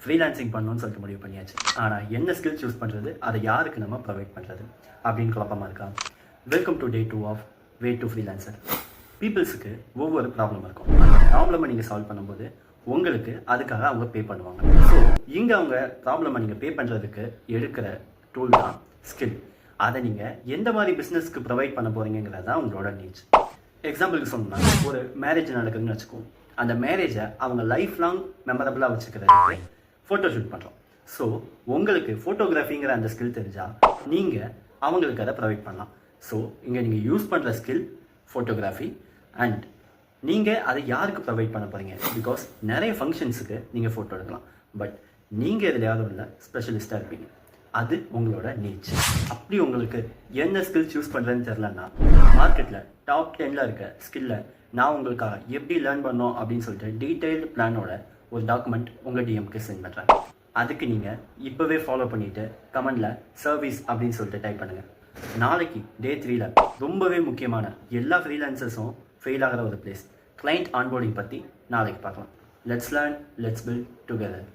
Freelancing பண்ணணும்னு சொல்லிட்டு முடிவு பண்ணியாச்சு. ஆனால் என்ன ஸ்கில் சூஸ் பண்ணுறது, அதை யாருக்கு நம்ம ப்ரொவைட் பண்ணுறது அப்படின்னு குழப்பமாக இருக்கா? Welcome to day 2 of way to freelancer. பீப்புள்ஸுக்கு ஒவ்வொரு ப்ராப்ளம் இருக்கும். அந்த ப்ராப்ளமை நீங்கள் சால்வ் பண்ணும்போது உங்களுக்கு அதுக்காக அவங்க பே பண்ணுவாங்க. ஸோ இங்கே அவங்க ப்ராப்ளமை நீங்கள் பே பண்ணுறதுக்கு எடுக்கிற டூல் தான் ஸ்கில். அதை நீங்கள் எந்த மாதிரி பிஸ்னஸ்க்கு ப்ரொவைட் பண்ண போகிறீங்கிறது தான் உங்களோட நீட்ஸ். எக்ஸாம்பிளுக்கு சொன்னால், ஒரு மேரேஜ் நடக்குதுன்னு வச்சுக்கோம். அந்த மேரேஜை அவங்க லைஃப் லாங் மெமரபிளாக வச்சுக்கிறதுக்கு ஃபோட்டோ ஷூட் பண்ணுறோம். ஸோ உங்களுக்கு ஃபோட்டோகிராஃபிங்கிற அந்த ஸ்கில் தெரிஞ்சால் நீங்கள் அவங்களுக்கு அதை ப்ரொவைட் பண்ணலாம். ஸோ இங்கே நீங்கள் யூஸ் பண்ணுற ஸ்கில் ஃபோட்டோகிராஃபி. அண்ட் நீங்கள் அதை யாருக்கு ப்ரொவைட் பண்ண போகிறீங்க? பிகாஸ் நிறைய ஃபங்க்ஷன்ஸுக்கு நீங்கள் ஃபோட்டோ எடுக்கலாம். பட் நீங்கள் எதுலையாவது உள்ள ஸ்பெஷலிஸ்ட்டாக இருப்பீங்க. அது உங்களோட நீட்ஸ். அப்படி உங்களுக்கு என்ன ஸ்கில் சூஸ் பண்ணுறதுன்னு தெரிலன்னா, மார்க்கெட்டில் டாப் 10ல் இருக்க ஸ்கில்லை நான் உங்களுக்காக எப்படி லேர்ன் பண்ணோம் அப்படின்னு சொல்லிட்டு டீட்டெயில்டு பிளானோட ஒரு டாக்குமெண்ட் உங்கள் டிஎம்க்கு சென்ட் பண்ணுறேன். அதுக்கு நீங்கள் இப்போவே ஃபாலோ பண்ணிவிட்டு கமெண்டில் சர்வீஸ் அப்படின்னு சொல்லிட்டு டைப் பண்ணுங்கள். நாளைக்கு டே 3ல் ரொம்பவே முக்கியமான எல்லா ஃப்ரீலான்சர்ஸும் ஃபெயில் ஆகிற ஒரு பிளேஸ், கிளைண்ட் ஆன்போர்டிங் பற்றி நாளைக்கு பார்க்கலாம். Let's learn, let's build together.